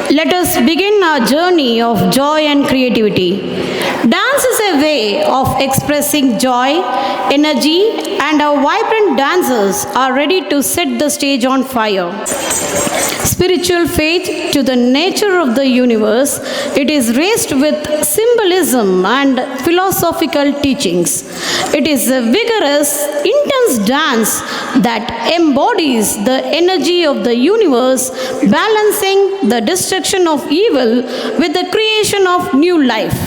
Let us begin our journey of joy and creativity. Dance is a way of expressing joy, energy, and our vibrant dancers are ready to set the stage on fire. Spiritual faith to the nature of the universe, it is raised with symbolism and philosophical teachings. It is a vigorous, intense dance that embodies the energy of the universe, balancing the destruction of evil with the creation of new life.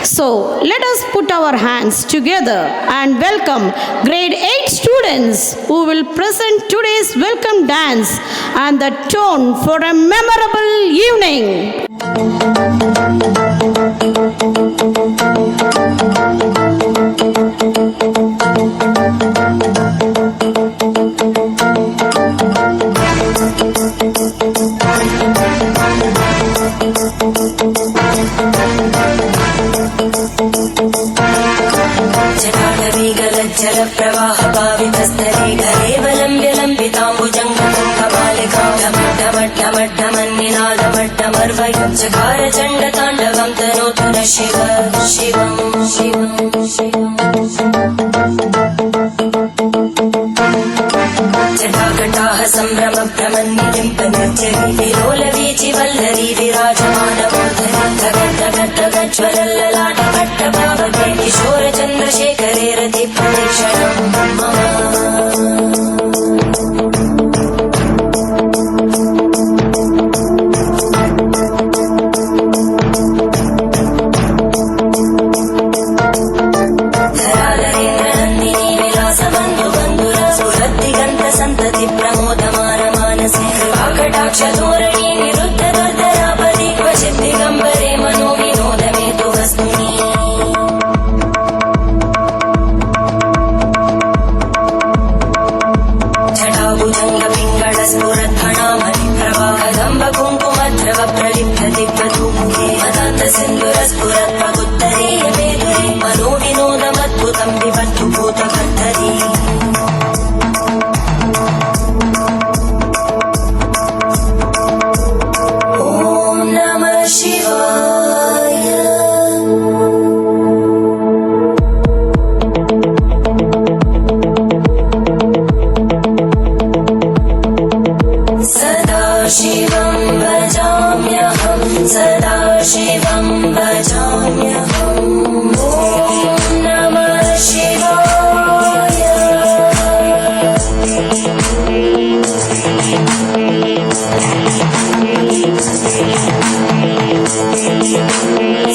So, let us put our hands together and welcome grade 8 students who will present today's welcome dance and the tone for a memorable evening. जलप्रवाहभावितस्तरे घरेवलम्ब्यलम्बिताम्बुजङ्गमन्निनादमट्टमर्वयं चकारचण्डताण्डवं तनोतु न शिव शिवं शिवं शिवं जटाकटाः सम्भ्रमभ्रमन्निलिम्पनिर्जरी विलोलवीचिवल्लरी विराजमानमूर्धनि धगद्धगद्धगज्ज्वलल्ललाटभट्टभावगे किशोरचन्द्रशेखरे रतिप्रदक्षिणं मम धोरणी निरुद्ध दुर्धरापदि क्वचित् दिगम्बरे मनो विनोदमेतु वस्तुनि जटाभुजङ्ग पिङ्गळ स्फुरद्भणामणि प्रवाहगम्ब कुङ्कुमद्रव प्रलिप्यति प्रधूमुखे मदान्त सिन्धुर स्फुरद्भगुत्तरीय मेधुरे मनो विनोदमद्भुतं विबद्धु भूतकर्तरी शिवं भजाम्यहं सदा शिवं भजाम्यहम् ॐ नमः शिवाय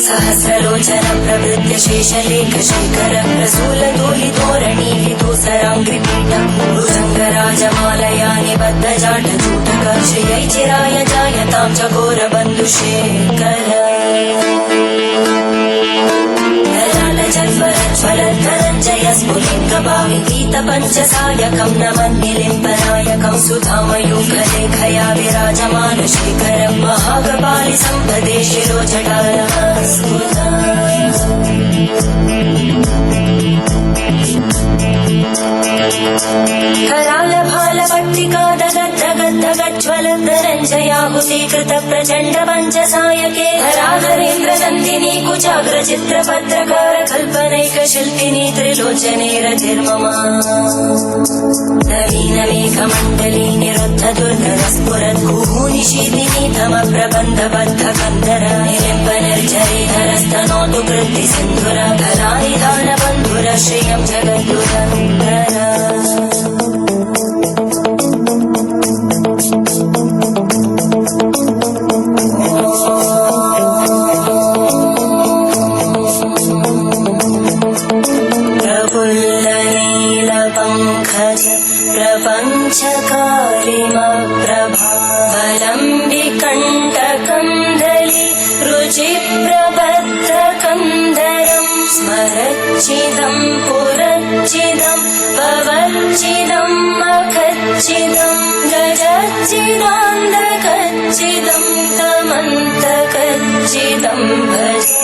सहस्रलोचन प्रवृत्य शेषलेखशेखर प्रसूलधूलितोरणि विधूसराङ्घ्रिपीठं भुजङ्गराजमालया निबद्धजाटचूटक श्रियै चिराय जायतां च घोरबन्धुशेखर ज्वलद्धनञ्जय स्फुलिङ्गभाविगीतपञ्चसायकं नमन्निलिम्बनायकं सुधामयूखलेखया विराजमानशेखरं महागपालि सम्पदे शिरोजटानमस्कुता करालभालपट्टिका दगद्धगद्धगज्ज्वलद्धनञ्जयाहुतीकृत प्रचण्ड पञ्चसायके हराधरेन्द्रनन्दिनी कुचाग्रचित्रपत्रकार कल्पनैकशिल्पिनी त्रिलोचने रतिर्ममा नवीनमेघमण्डली निरुद्ध दुर्धरस्फुरद्गुहूनिशीदिनी तमप्रबन्धबद्धकन्धर निलिम्बनिर्झरीधरस्तनोतु कृत्तिसिन्धुर कलानिधानबन्धुर श्रियं जगद्गुरन्दर प्रपञ्चकारिमप्रभावलम्बिकण्टकन्दली रुचिप्रबद्धकन्धरं स्मरच्चिदं पुरच्चिदं पवच्चिदं मखच्चिदं गजच्चिदान्धकच्चिदं तमन्तकच्चिदं भजे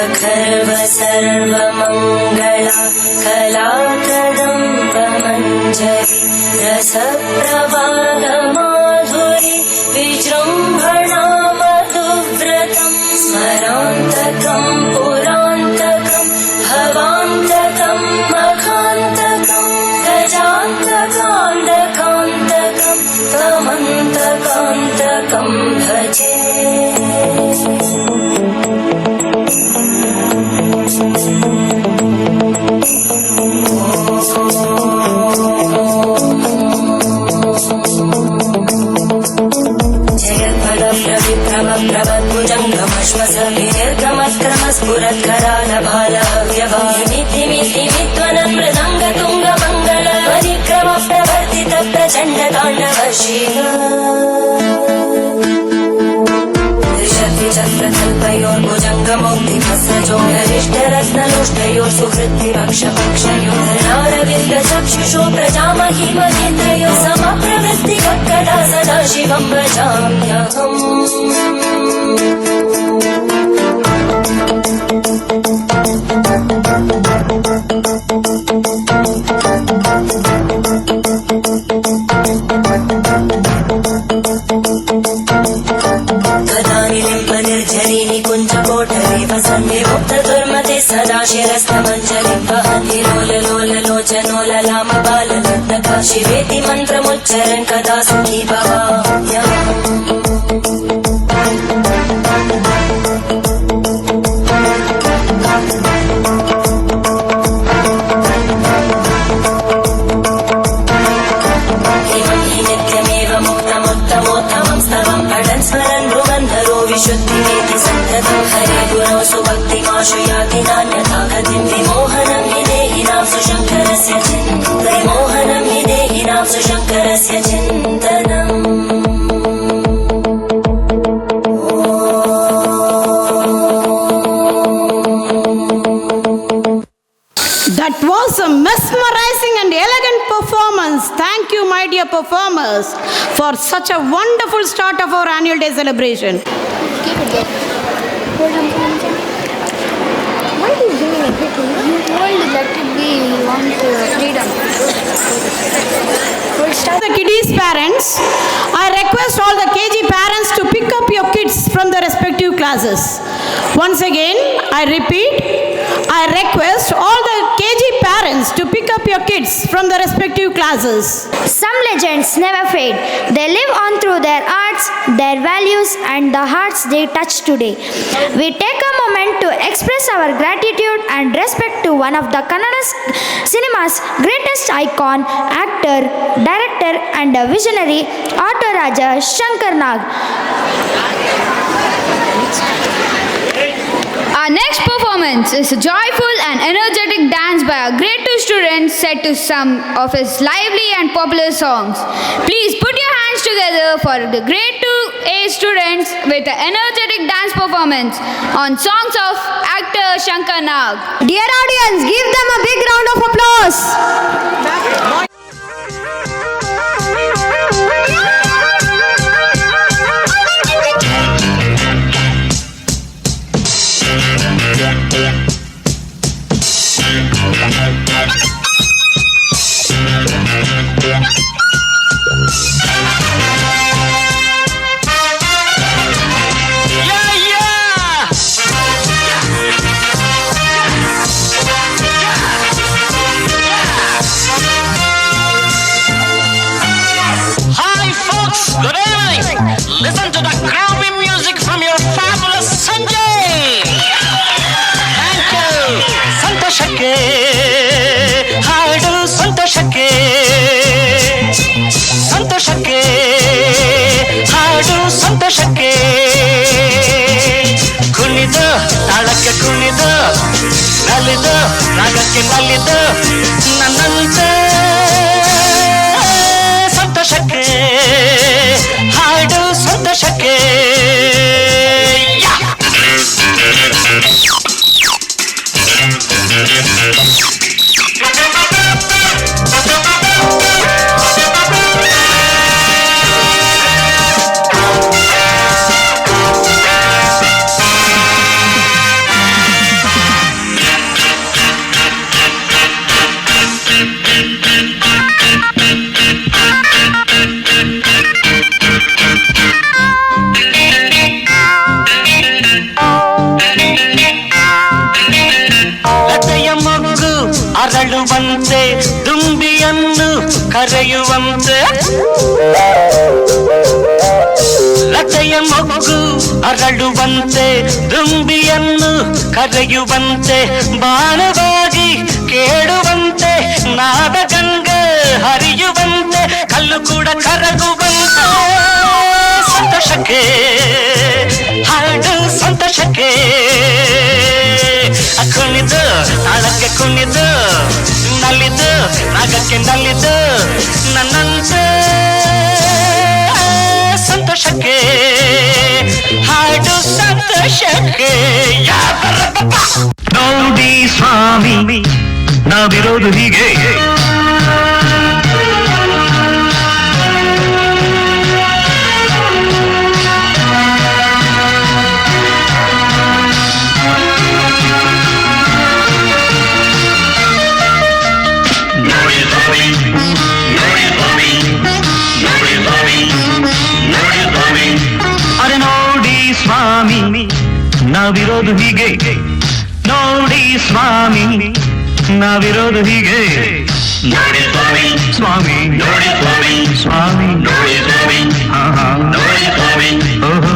अखर्व सर्वमङ्गला कलाकदम्बमञ्जरी रसप्रवाहमाधुरी विजृम्भणामधुव्रतं स्मरान्तकं पुरान्तकं भवान्तकं मखान्तकं गजान्तकान्तकान्तकं त्वमन्तकान्तकं भजे। स्फुरत्करालभालव्यवामितिमितिमित्वनं मृदङ्गतुङ्गमङ्गल परिक्रम प्रवर्तित प्रचण्डताण्डवशीलशक्तिचक्रकल्पयोर्भुजङ्गमौक्तिभस्रजोगरिष्ठरत्नलोष्टयोः सुहृद्विपक्षपक्षयोर्नारविन्दचक्षुषो प्रजामहिमनेत्रयोः समप्रवृत्तिकदा सदा शिवं भजाम्यहम्। सदा शिरस्तमञ्जलिं वहन्ति लोललोललोचनोललामबालनर्तका शिवेति मन्त्रमुच्चरन् कदा सुखी भवाम्यहम्। विशुद्धिमेति सन्ततं हरे गुरौ सुभक्तिमाशु याति नान्यथा गतिं विमोहनं हि देहिनां सुशङ्करस्य विमोहनं हि देहिनां सुशङ्करस्य चिन्तनम्। That was a mesmerizing and elegant performance. Thank you, my dear performers, for such a wonderful start of our annual day celebration. Why are you doing everything? You told let it be, you want freedom. We'll start. The kiddies' parents, I request all the KG parents to pick up your kids from the respective classes. Once again, I repeat, I request all the KG parents to pick up your kids from the respective classes. Some legends never fade. They live on through their arts, their values, and the hearts they touch today. We take a moment to express our gratitude and respect to one of the Kannada cinema's greatest icon, actor, director, and a visionary, Auto Raja Shankar Nag. Our next performance is a joyful and energetic dance by our grade 2 students set to some of his lively and popular songs. Please put your hands together for the grade 2A students with an energetic dance performance on songs of actor Shankar Nag. Dear audience, give them a big round of applause. Good evening. Listen to the groovy music from your fabulous Sanjay. Thank you. ಸಂತೋಷಕ್ಕೆ ಹಾಡು ಸಂತೋಷಕ್ಕೆ ಸಂತೋಷಕ್ಕೆ ಹಾಡು ಸಂತೋಷಕ್ಕೆ ಕುಣಿದು ತಾಳಕ್ಕೆ ಕುಣಿದು ನಲಿದು ರಾಗಕ್ಕೆ ನಲಿದು ನನ್ನಂತೆ ಸಂತೋಷಕ್ಕೆ ಹಾಡು ಸಂತೋಷಕ್ಕೆ ಕರೆಯುವಂತೆ ಲತೆಯ ಮೊಗ್ಗು ಅರಳುವಂತೆ ದುಂಬಿಯನ್ನು ಕರೆಯುವಂತೆ ಬಾಣವಾಗಿ ಕೇಳುವಂತೆ ನಾದ ಗಂಗೆ ಹರಿಯುವಂತೆ ಕಲ್ಲು ಕೂಡ ಕರಗುವಂತೆ ಸಂತೋಷಕ್ಕೆ ಹಾಡು ಸಂತೋಷಕ್ಕೆ ಕುಣಿದು ತಾಳಕ್ಕೆ ಕುಣಿದು ನಲಿದು ರಾಗಕ್ಕೆ ನಲಿದು ನನ್ನಂತೆ ಸಂತೋಷಕ್ಕೆ ಹಾಡು ಸಂತೋಷಕ್ಕೆ ನೋಡಿ ಸ್ವಾಮಿ ನಾವಿರೋದು ಹೀಗೆ ಅರೆ ನೋಡಿ ಸ್ವಾಮಿ ನಾವಿರೋದು ಹೀಗೆ ನೋಡಿ ಸ್ವಾಮಿ ನಾವಿರೋದು ಹೀಗೆ ನೋಡಿ ಸ್ವಾಮಿ ಸ್ವಾಮಿ ನೋಡಿ ಸ್ವಾಮಿ ಸ್ವಾಮಿ ನೋಡಿ ಸ್ವಾಮಿ ಹಾ ಹಾ ನೋಡಿ ಸ್ವಾಮಿ ಓಹೋ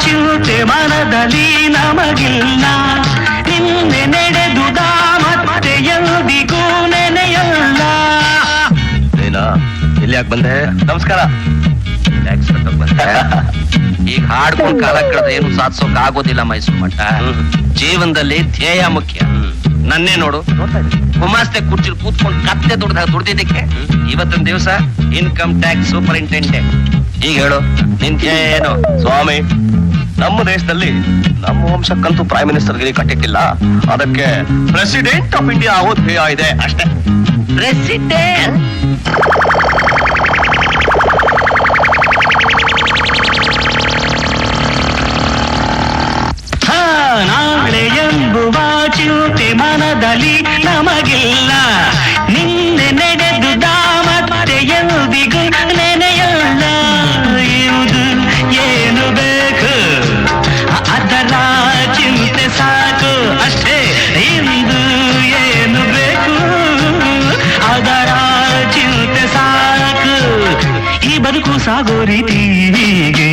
ಚಿಂತೆ ಮನದಲ್ಲಿ ನಮಗಿಲ್ಲ ನಿನ್ನೆ ನಡೆದುದ ಮತ್ತೆ ಎಂದಿಗೂ ನೆನೆಯಲ್ಲ ಇಲ್ಲಿ ಯಾಕೆ ಬಂದೆ ನಮಸ್ಕಾರ ಈಗ ಹಾಡ್ಕೊಂಡು ಕಾಲ ಕಳೆದ್ರೆ ಏನು ಸಾಧಿಸೋಕ್ ಆಗೋದಿಲ್ಲ ಮೈಸೂರು ಮಠ ಜೀವನದಲ್ಲಿ ಧ್ಯೇಯ ಮುಖ್ಯ ನನ್ನೇ ನೋಡು ಗುಮಾಸ್ತೆ ಕುರ್ಚಿಲ್ ಕೂತ್ಕೊಂಡು ಕತ್ತೆ ದುಡ್ದಿದ್ದಕ್ಕೆ ಇವತ್ತಿನ ದಿವಸ ಇನ್ಕಮ್ ಟ್ಯಾಕ್ಸ್ ಸೂಪರಿಂಟೆಂಡೆಂಟ್ ಈಗ ಹೇಳು ನಿನ್ ಧ್ಯೇಯ ಏನು ಸ್ವಾಮಿ ನಮ್ಮ ದೇಶದಲ್ಲಿ ನಮ್ಮ ವಂಶಕ್ಕಂತೂ ಪ್ರೈಮ್ ಮಿನಿಸ್ಟರ್ ಗಿರಿ ಕಟ್ಟಿಟ್ಟಿಲ್ಲ ಅದಕ್ಕೆ ಪ್ರೆಸಿಡೆಂಟ್ ಆಫ್ ಇಂಡಿಯಾ ಆಗೋ ಧ್ಯೇಯ ಇದೆ ಅಷ್ಟೇ ಪ್ರೆಸಿಡೆಂಟ್ ನಾಳೆ ಎಂಬುವ ಚಿಂತೆ ಮನದಲ್ಲಿ ನಮಗಿಲ್ಲ ನಿನ್ನೆ ನಡೆದುದ ಮತ್ತೆ ಎಂದಿಗೂ ನೆನೆಯಲ್ಲ ಇದು ಏನು ಬೇಕು ಅದರ ಚಿಂತೆ ಸಾಕು ಅಷ್ಟೇ ಇಂದು ಏನು ಬೇಕು ಅದರ ಚಿಂತೆ ಸಾಕು ಈ ಬದುಕು ಸಾಗೋ ರೀತಿ ಹೀಗೆ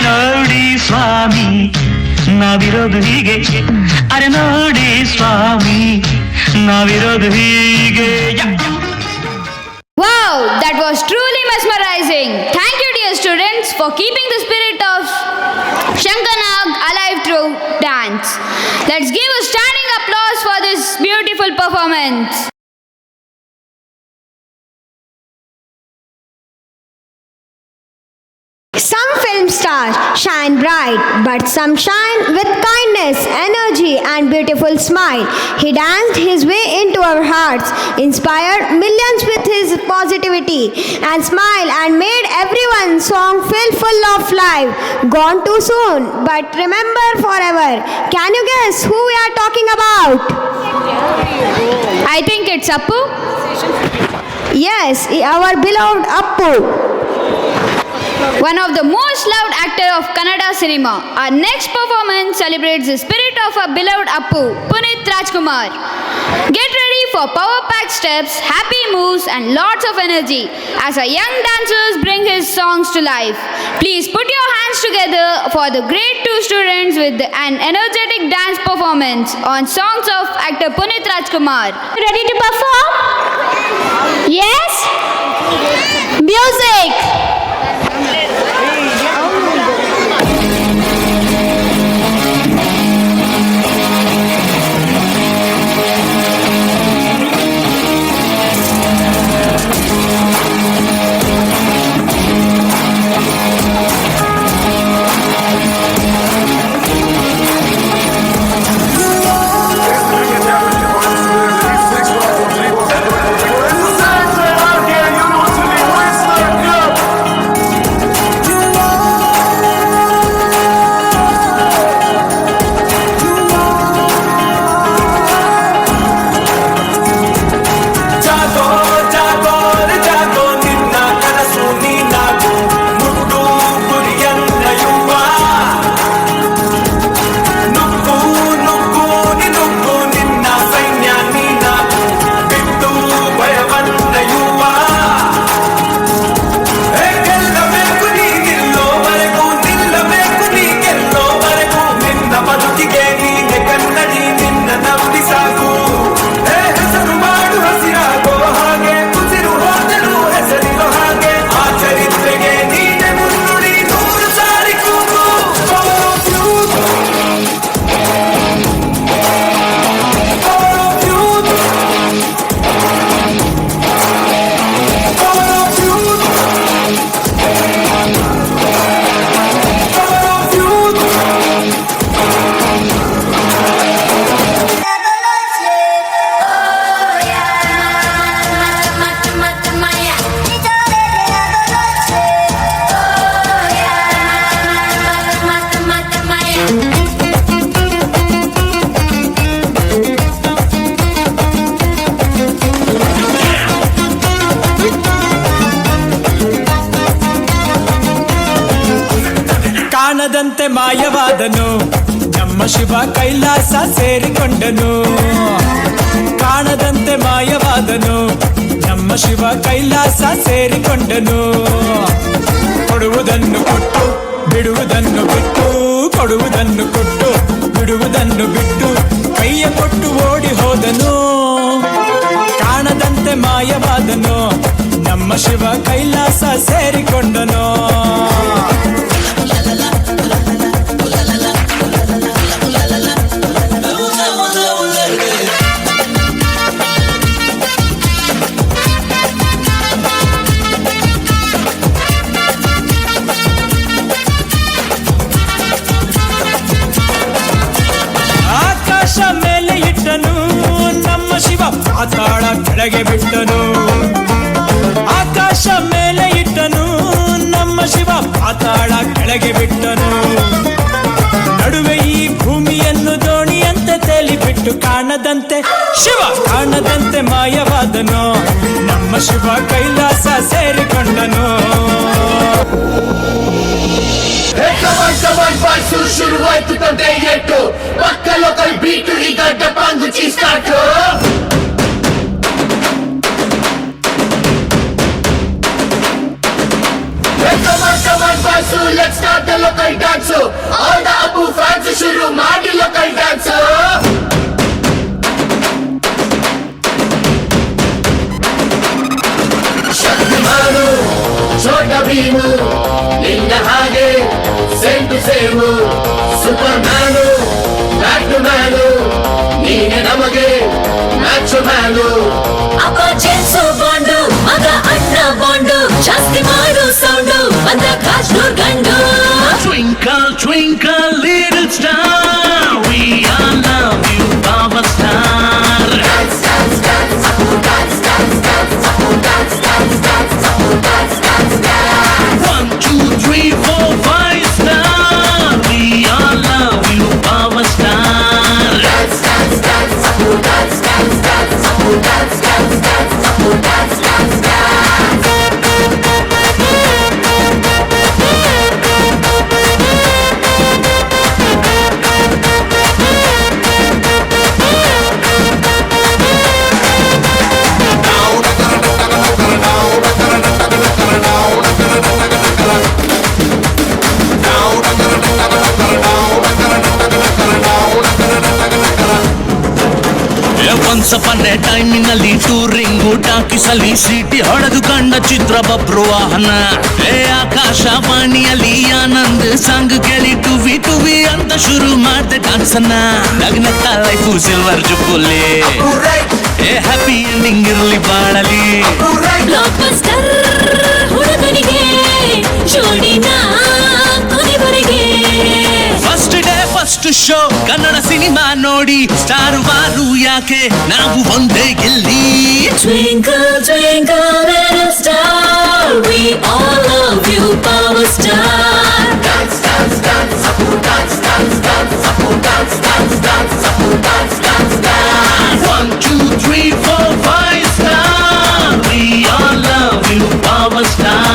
ನೋಡಿ ಸ್ವಾಮಿ ನಾವಿರೋದು ಹೀಗೆ ಅರೆ ನೋಡಿ ಸ್ವಾಮಿ ನಾವಿರೋದು ಹೀಗೆ Wow, that was truly mesmerizing. Thank you, dear students, for keeping the spirit of Shankanag alive through dance. Let's give a standing applause for this beautiful performance. Some film stars shine bright, but some shine with kindness, energy, and beautiful smile. He danced his way into our hearts, inspired millions with his positivity and smile, and made everyone's song feel full of life. Gone too soon, but remember forever. Can you guess who we are talking about? I think it's Appu. Yes, our beloved Appu. One of the most loved actor of Kannada cinema. Our next performance celebrates the spirit of our beloved Appu, Punit Rajkumar. Get ready for power-packed steps, happy moves and lots of energy as our young dancers bring his songs to life. Please put your hands together for the grade 2 students with an energetic dance performance on songs of actor Punit Rajkumar. Ready to perform? Yes? Music! ಕಾಣದಂತೆ ಮಾಯವಾದನು ನಮ್ಮ ಶಿವ ಕೈಲಾಸ ಸೇರಿಕೊಂಡನು. ಕಾಣದಂತೆ ಮಾಯವಾದನು ನಮ್ಮ ಶಿವ ಕೈಲಾಸ ಸೇರಿಕೊಂಡನು. ಕೊಡುವುದನ್ನು ಕೊಟ್ಟು ಬಿಡುವುದನ್ನು ಬಿಟ್ಟು, ಕೊಡುವುದನ್ನು ಕೊಟ್ಟು ಬಿಡುವುದನ್ನು ಬಿಟ್ಟು ಕೈಯ ಕೊಟ್ಟು ಓಡಿ ಹೋದನು. ಕಾಣದಂತೆ ಮಾಯವಾದನು ನಮ್ಮ ಶಿವ ಕೈಲಾಸ ಸೇರಿಕೊಂಡನು. ಆಕಾಶ ಮೇಲೆ ಇಟ್ಟನು ನಮ್ಮ ಶಿವ ಪಾತಾಳ ಕೆಳಗೆ ಬಿಟ್ಟನು. ಆಕಾಶ ಮೇಲೆ ಇಟ್ಟನು ನಮ್ಮ ಶಿವ ಪಾತಾಳ ಕೆಳಗೆ ಬಿಟ್ಟನು. ನಡುವೆ ಈ ಭೂಮಿಯನ್ನು ದೋಣಿಯಂತೆ ತೇಲಿಬಿಟ್ಟು ಕಾಣದಂತೆ ಶಿವ ಕಾಣದಂತೆ ಮಾಯವಾದನು ನಮ್ಮ ಶಿವ ಕೈಲಾಸ ಸೇರಿಕೊಂಡನು. ಶುರುವಾಯ್ತು ತಂದೆ ಎಟ್ಟು ಪಕ್ಕ ಲೋಕಲ್ ಬೀಟು ಈಗ ಡಬ್ಬಾಂಗು ಚೀಸ್ಟಾಟು. Let's start the local dance. All the Abu fans ಶುರು ಮಾಡಿ local dance. ಶಕ್ತಿಮಾನು ಛೋಟ ಭೀಮು ನಿನ್ನ ಹಾಗೆ same to same. Superman Batman ನೀನೆ ನಮಗೆ ಮ್ಯಾಚ್ ಮ್ಯಾನು. ಅಪ್ಪ ಜೇಮ್ಸು ಬಾಂಡು ಮಗ ಅಣ್ಣ ಬಾಂಡು ಜಾಸ್ತಿ ಮಾಡು ಸೌಂಡು ಬಂದ ಕಾಶ್ನೂರ್ ಗಂಡು. Twinkle, twinkle, little star, we all love you, power star. Dance, dance, dance, Abu dance, dance, dance, Abu dance, dance, dance, Abu dance, dance, dance. 1, 2, 3, 4, 5 star, we all love you, power star. Dance, dance, dance, Abu dance, dance, dance, Abu dance, dance, dance, Abu dance, dance, dance. Once upon a time ನಲ್ಲಿ touring ಟಾಕಿಸಲ್ಲಿ city ಹೊಡೆದು ಕಂಡ ಚಿತ್ರ ಬಬ್ರು ವಾಹನ. ಆಕಾಶವಾಣಿಯಲ್ಲಿ Anand song ಕೇಳಿ ಟುವಿ ಟುವಿ ಅಂತ ಶುರು ಮಾಡ್ದೆ ಡಾನ್ಸನ್ನ. ನಗ್ನತ್ತ life silver jubilee happy ending ಇರ್ಲಿ ಬಾಳಲಿ. ಬ್ಲಾಕ್ ಬಸ್ಟರ್ ಹುಡುಗನಿಗೆ ಜೋಡಿನ ಕೊನೆವರೆಗೆ. First day first show Kannada cinema ನೋಡಿ ಸ್ಟಾರ್ ವಾರು ಯಾಕೆ ನಾವು ಒಂದೇ ಗೆಲ್ಲಿ. Twinkle, twinkle, little star, we all love you, power star. Dance, dance, dance, Abu dance, dance, dance, Abu dance, dance, dance, Abu dance, dance, dance. 1, 2, 3, 4, 5 star, we all love you, power star.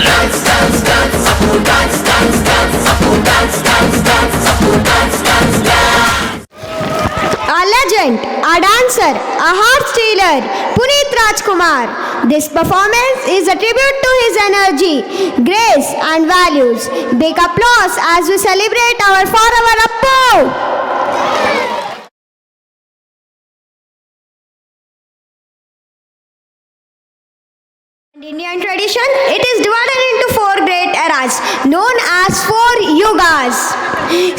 Dance, dance, dance, Abu dance, dance, dance, Abu dance, dance, dance, Abu dance, dance, dance. A legend, a dancer, a heart stealer, Puneet Rajkumar. This performance is a tribute to his energy, grace and values. Big applause as we celebrate our forever Appu. In Indian tradition, it is divided into 4 great eras known as 4 yugas.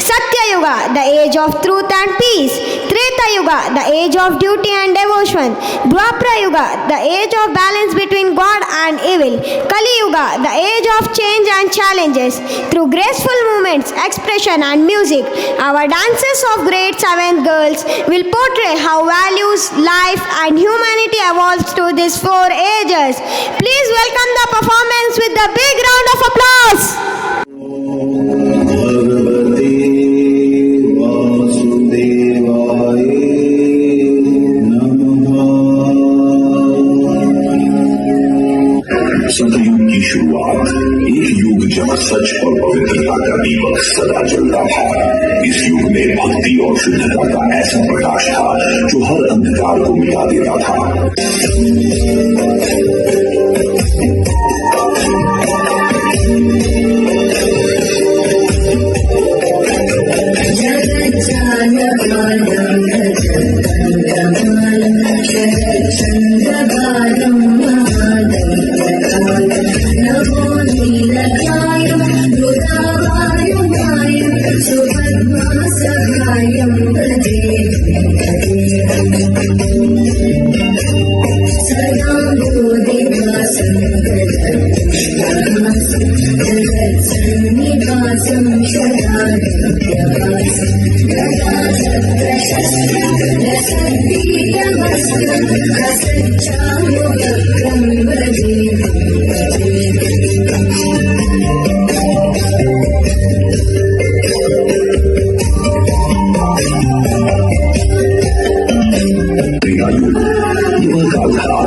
Satya Yuga, the age of truth and peace. Treta Yuga, the age of duty and devotion. Dwapara Yuga, the age of balance between God and evil. Kali Yuga, the age of change and challenges. Through graceful movements, expression and music, our dances of grade 7th girls will portray how values, life and humanity evolves through these 4 ages. Please welcome the performance with a big round of applause. सतयुग की शुरुआत एक युग जब सच और पवित्रता का दीपक सदा जलता था। इस युग में भक्ति और शुद्धता का ऐसा प्रकाश था जो हर अंधकार को मिटा देता था।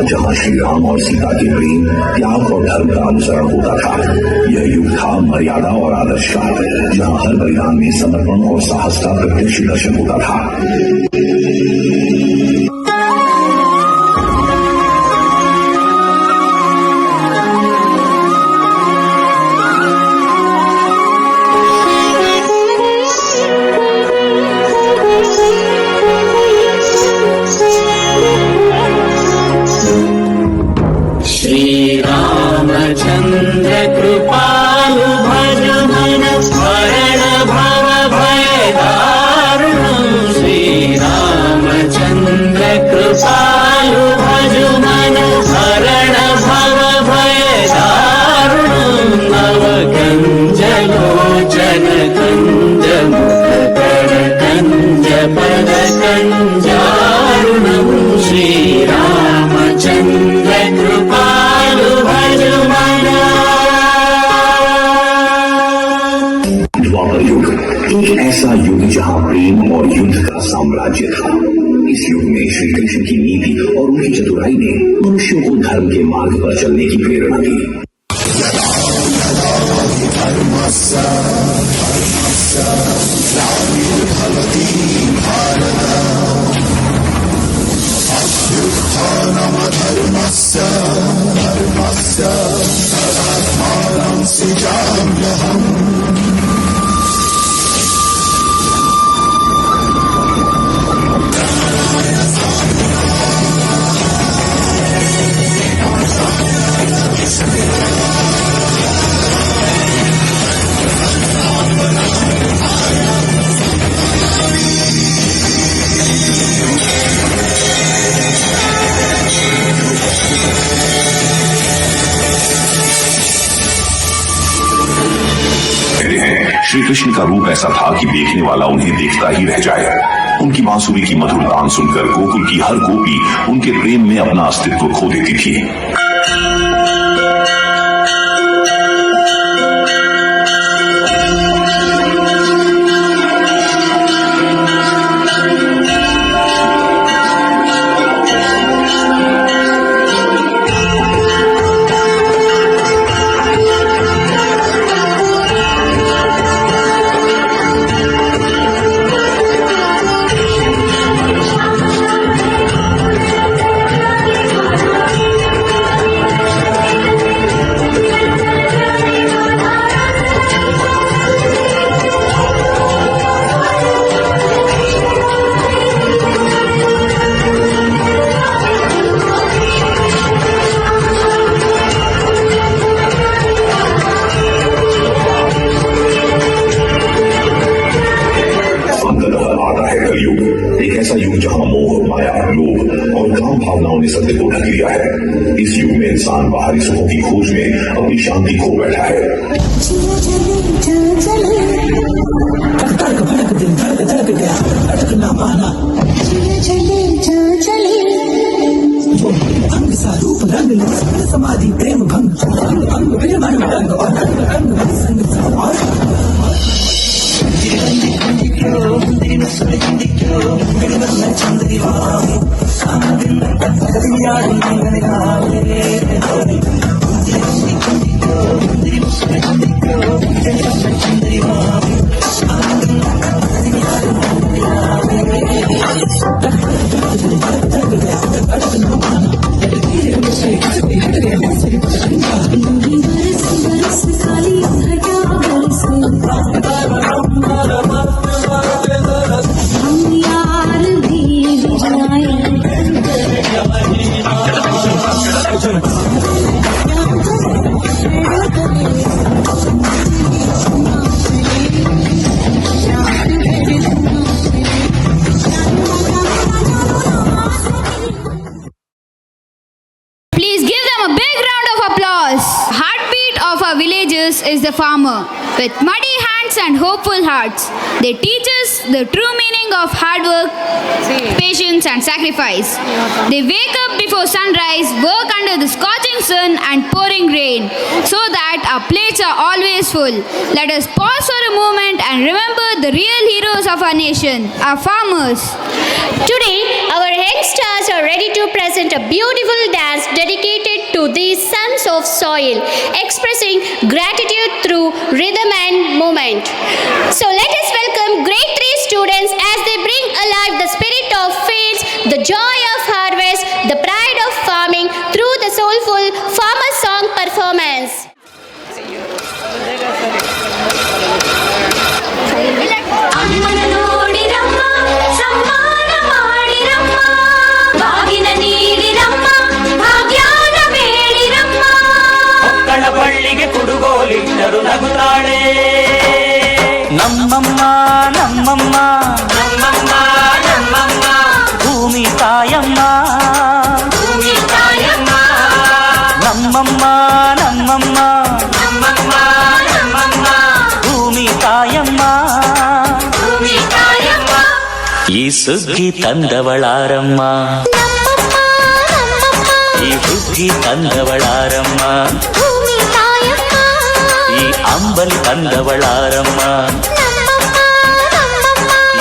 जहाँ श्री राम और सीता के प्रेम, त्याग और धर्म का अनुसरण होता था। यह युग था मर्यादा और आदर्श का, जहाँ हर बलिदान में समर्पण और साहस का प्रत्यक्ष दर्शन होता था। चंद्र कृपालु भज मन स्मरण भव भय दारुणं। श्री रामचंद्र कृपालु भज मन स्मरण भव भय दारुणं। नव कंज लोचन कंज मुख कर कंज पद कंजारुणं। श्री रामचंद्र कृपालु भज द्वापर युग एक ऐसा युग जहाँ प्रेम और युद्ध का साम्राज्य था। इस युग में श्री कृष्ण की नीति और उनकी चतुराई ने मनुष्यों को धर्म के मार्ग पर चलने की प्रेरणा दी। श्री कृष्ण का रूप ऐसा था कि देखने वाला उन्हें देखता ही रह जाए। उनकी बांसुरी की मधुर तान सुनकर गोकुल की हर गोपी उनके प्रेम में अपना अस्तित्व खो देती थी। सत्य को ढक लिया है। इस युग में इंसान बाहरी सुखों की खोज में अपनी शांति खो बैठा है। समाधि प्रेम भंग is the farmer. With muddy hands and hopeful hearts, they teach us the true meaning of hard work, patience and sacrifice. They wake up before sunrise, work under the scorching sun and pouring rain, so that our plates are always full. Let us pause for a moment and remember the real heroes of our nation, our farmers. Today, our youngsters are ready to present a beautiful dance dedicated to these sons of soil, expressing gratitude through rhythm and movement. So let us welcome grade 3 students as they bring alive the spirit of fields, the joy of harvest, the pride of farming through the soulful farmer song performance. ಅಮ್ಮನ ನೋಡಿರಮ್ಮ ಸಮ್ಮಾನ ಮಾಡಿರಮ್ಮ ಬಾಗಿನ ನೀಡಿರಮ್ಮ ಭಾಗ್ಯಾನ ಬೇಡಿರಮ್ಮ ಮಕ್ಕಳ ಬಳ್ಳಿಗೆ ಕುಡುಗೋಲಿಟ್ಟರು ನಗುತ್ತಾಳೆ ನಮ್ಮಮ್ಮ ನಮ್ಮಮ್ಮ ನಮ್ಮಮ್ಮ ನಮ್ಮಮ್ಮ ಭೂಮಿ ತಾಯಮ್ಮ ಭೂಮಿ ತಾಯಮ್ಮ ನಮ್ಮಮ್ಮ ನಮ್ಮಮ್ಮ ನಮ್ಮಮ್ಮ ನಮ್ಮಮ್ಮ ಭೂಮಿ ತಾಯಮ್ಮ ಭೂಮಿ ತಾಯಮ್ಮ ಈ ಸುಗ್ಗಿ ತಂದವಳಾರಮ್ಮ ಈ ಹುಗ್ಗಿ ತಂದವಳಾರಮ್ಮ ಈ ಅಂಬಲಿ ತಂದವಳಾರಮ್ಮ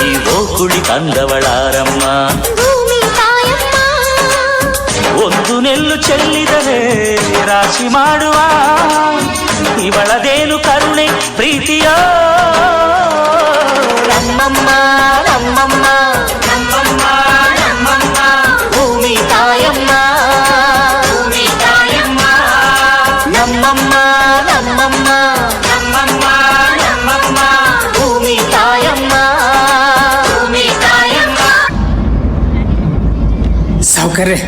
ಈ ಓಕುಳಿ ತಂದವಳಾರಮ್ಮ ಒಂದು ನೆಲ್ಲು ಚೆಲ್ಲಿದರೆ ರಾಶಿ ಮಾಡುವ ಇವಳದೇನು ಕರುಣೆ ಪ್ರೀತಿಯ ನಮ್ಮಮ್ಮ ನಮ್ಮಮ್ಮ ನಮ್ಮಮ್ಮ ನಮ್ಮಮ್ಮ ಭೂಮಿ ತಾಯಮ್ಮ ಭೂಮಿ ತಾಯಮ್ಮ ನಮ್ಮಮ್ಮ ನಮ್ಮಮ್ಮ ನಮ್ಮಮ್ಮ ನಮ್ಮಮ್ಮ ಭೂಮಿ ತಾಯಮ್ಮ ಭೂಮಿ ತಾಯಮ್ಮ. ಸಾವುಕಾರ್ರೆ,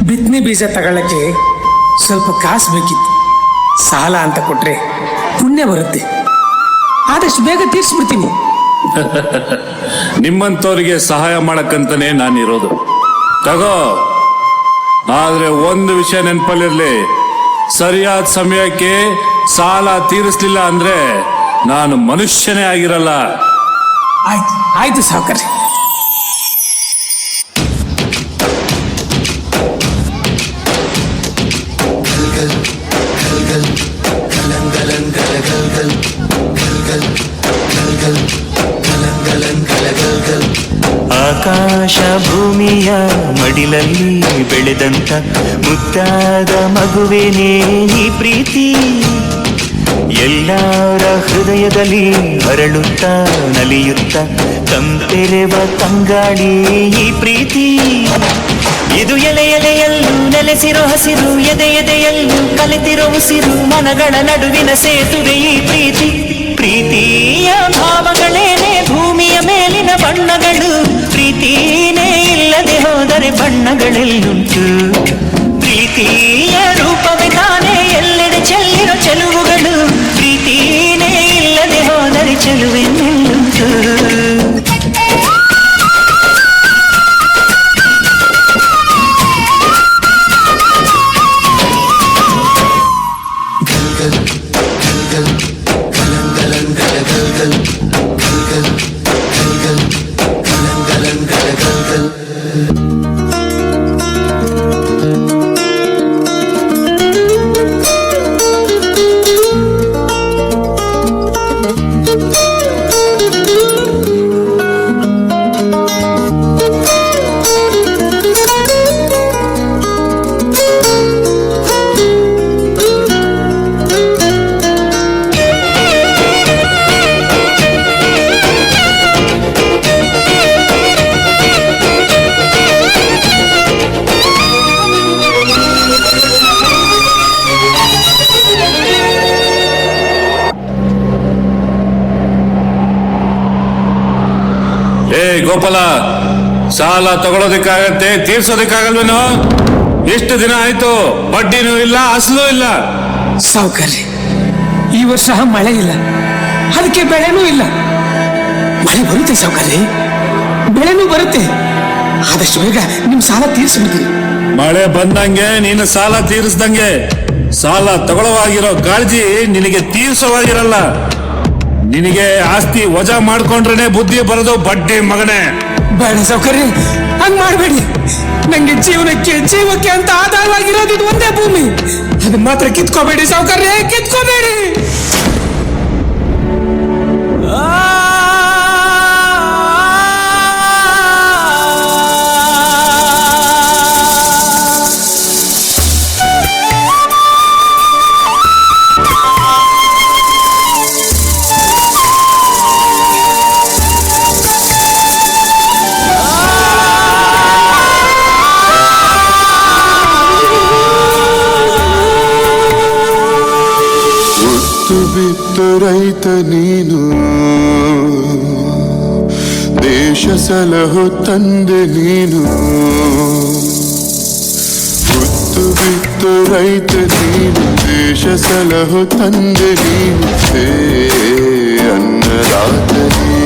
ಬಿತ್ತನೆ ಬೀಜ ತಗೊಳ್ಳಕ್ಕೆ ಸ್ವಲ್ಪ ಕಾಸು ಬೇಕಿತ್ತು. ಸಾಲ ಅಂತ ಕೊಟ್ರೆ ಪುಣ್ಯ ಬರುತ್ತೆ. ಆದಷ್ಟು ಬೇಗ ತೀರ್ಸ್ಬಿಡ್ತೀನಿ. ನಿಮ್ಮಂಥವ್ರಿಗೆ ಸಹಾಯ ಮಾಡಕ್ಕಂತಾನೆ ನಾನಿರೋದು. ತಗೋ, ಆದ್ರೆ ಒಂದು ವಿಷಯ ನೆನಪಲ್ಲಿರ್ಲಿ, ಸರಿಯಾದ ಸಮಯಕ್ಕೆ ಸಾಲ ತೀರಿಸ್ಲಿಲ್ಲ ಅಂದ್ರೆ ನಾನು ಮನುಷ್ಯನೇ ಆಗಿರಲ್ಲ. ಆಯ್ತು ಆಯ್ತು ಸಾವುಕಾರ್ರೆ. ಆಕಾಶ ಭೂಮಿಯ ಮಡಿಲಲ್ಲಿ ಬೆಳೆದಂತ ಮುದ್ದಾದ ಮಗುವೇನೇ ಈ ಪ್ರೀತಿ, ಎಲ್ಲರ ಹೃದಯದಲ್ಲಿ ಹರಳುತ್ತ ನಲಿಯುತ್ತ ತಂಪೆರೆವ ತಂಗಾಳಿ ಈ ಪ್ರೀತಿ. ಇದು ಎಲೆ ಎಲೆಯಲ್ಲೂ ನೆಲೆಸಿರೋ ಹಸಿರು, ಎದೆ ಎದೆಯಲ್ಲೂ ಕಲೆತಿರೋ ಉಸಿರು, ಮನಗಳ ನಡುವಿನ ಸೇತುವೆ ಈ ಪ್ರೀತಿ. ಪ್ರೀತಿಯ ಭಾವಗಳೇನೆ ಭೂಮಿಯ ಮೇಲಿನ ಬಣ್ಣಗಳು, ಪ್ರೀತಿನೇ ಇಲ್ಲದೆ ಹೋದರೆ ಬಣ್ಣಗಳೆಲ್ಲುಂಟು. ಪ್ರೀತಿಯ ರೂಪವೇ ತಾನೇ ಎಲ್ಲೆಡೆ ಚೆಲ್ಲಿರೋ ಚೆಲುವುಗಳು, ಪ್ರೀತಿನೇ ಇಲ್ಲದೆ ಹೋದರೆ ಚೆಲುವೆನ್ನೆಲ್ಲುಂಟು. ಗೋಪಾಲ, ಸಾಲ ತಗೊಳ್ಳೋದಕ್ಕಾಗತ್ತೆ, ತೀರ್ಸೋದಕ್ಕಾಗಲ್ವೇನೋ? ಎಷ್ಟು ದಿನ ಆಯ್ತು, ಬಡ್ಡಿನೂ ಇಲ್ಲ ಅಸಲು ಇಲ್ಲ. ಸಾವುಕಾರ್ರೆ, ಈ ವರ್ಷ ಮಳೆ ಇಲ್ಲ, ಅದಕ್ಕೆ ಬೆಳೆನೂ ಇಲ್ಲ. ಮಳೆ ಬರುತ್ತೆ ಸಾವುಕಾರ್ರೆ, ಬೆಳೆನೂ ಬರುತ್ತೆ. ಆದಷ್ಟು ಬೇಗ ನಿಮ್ ಸಾಲ ತೀರಿಸ್ಬಿಡ್ತೀನಿ. ಮಳೆ ಬಂದಂಗೆ ನೀನು ಸಾಲ ತೀರಿಸ್ದಂಗೆ ಸಾಲ ತಗೊಳ್ಳೋವಾಗಿರೋ ಕಾಳಜಿ ನಿನಗೆ ತೀರ್ಸೋವಾಗಿರಲ್ಲ. ನಿನಗೆ ಆಸ್ತಿ ವಜಾ ಮಾಡ್ಕೊಂಡ್ರೆ ಬುದ್ಧಿ ಬರೋದು ಬಡ್ಡಿ ಮಗನೇ. ಬೇಡ ಸೌಕರ್ಯ, ಹಂಗ್ ಮಾಡಬೇಡಿ. ನಂಗೆ ಜೀವಕ್ಕೆ ಅಂತ ಆಧಾರವಾಗಿರೋದು ಇದು ಒಂದೇ ಭೂಮಿ. ಅದು ಮಾತ್ರ ಕಿತ್ಕೋಬೇಡಿ ಸೌಕರ್ಯ, ಕಿತ್ಕೋಬೇಡಿ. ರೈತ ನೀನು, ದೇಶ ಸಲಹೋ ತಂದೆ ನೀನು. ಹುತ್ತು ಬಿತ್ತು ರೈತ ನೀನು, ದೇಶ ಸಲಹೋ ತಂದೆ ನೀನು. ಹೇ ಅನ್ನದಾತನೇ,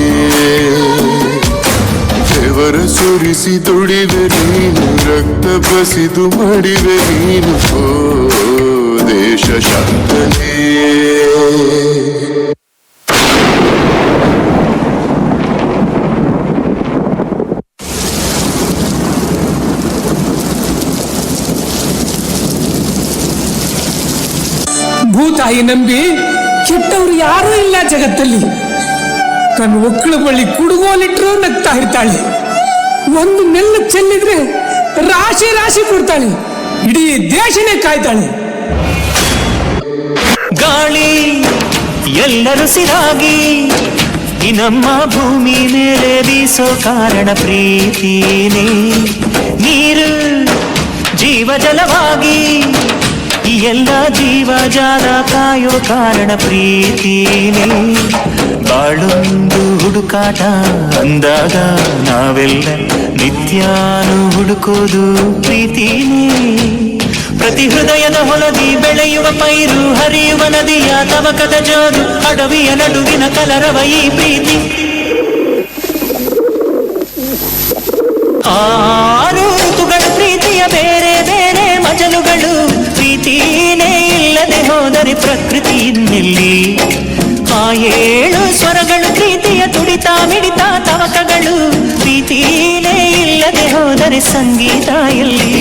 ಬೆವರ ಸುರಿಸಿ ದುಡಿವೆ ನೀನು, ರಕ್ತ ಬಸಿದು ಮಡಿವೆ ನೀನು. ಓ ದೇಶ ಶಾಂತನೇ. ಭೂತಾಯಿ ನಂಬಿ ಕೆಟ್ಟವ್ರು ಯಾರೂ ಇಲ್ಲ ಜಗತ್ತಲ್ಲಿ. ತನ್ನ ಒಕ್ಕಳ ಬಳಿ ಕುಡುಗೋಲಿಟ್ರು ನಗ್ತಾ ಇರ್ತಾಳೆ. ಒಂದು ನೆಲ್ಲು ಚೆಲ್ಲಿದ್ರೆ ರಾಶಿ ರಾಶಿ ಕೊಡ್ತಾಳೆ. ಇಡೀ ದೇಶನೇ ಕಾಯ್ತಾಳೆ. ಗಾಳಿ ಎಲ್ಲರೂ ಸಿರಾಗಿ ಈ ನಮ್ಮ ಭೂಮಿ ಮೇಲೆ ಬೀಸೋ ಕಾರಣ ಪ್ರೀತಿನೇ. ನೀರು ಜೀವ ಜಲವಾಗಿ ಈ ಎಲ್ಲ ಜೀವ ಜಾಲ ಕಾಯೋ ಕಾರಣ ಪ್ರೀತಿನೇ. ಬಾಳೊಂದು ಹುಡುಕಾಟ ಅಂದಾಗ ನಾವೆಲ್ಲ ನಿತ್ಯಾನು ಹುಡುಕೋದು ಪ್ರೀತಿನೇ. ಪ್ರತಿ ಹೃದಯದ ಹೊಲದಿ ಬೆಳೆಯುವ ಪೈರು, ಹರಿಯುವ ನದಿಯ ತವಕದ ಜೋರು, ಅಡವಿಯ ನಡುವಿನ ಕಲರವ ಈ ಪ್ರೀತಿ. ಆರು ಋತುಗಳ ಪ್ರೀತಿಯ ಬೇರೆ ಬೇರೆ ಮಜಲುಗಳು. ಪ್ರೀತಿನೇ ಇಲ್ಲದೆ ಹೋದರೆ ಪ್ರಕೃತಿ ಇನ್ನೆಲ್ಲಿ. ಆ ಏಳು ಸ್ವರಗಳು ಪ್ರೀತಿಯ ತುಡಿತ ಮಿಡಿತ ತವಕಗಳು. ಪ್ರೀತಿನೇ ಇಲ್ಲದೆ ಹೋದರೆ ಸಂಗೀತ ಎಲ್ಲಿ.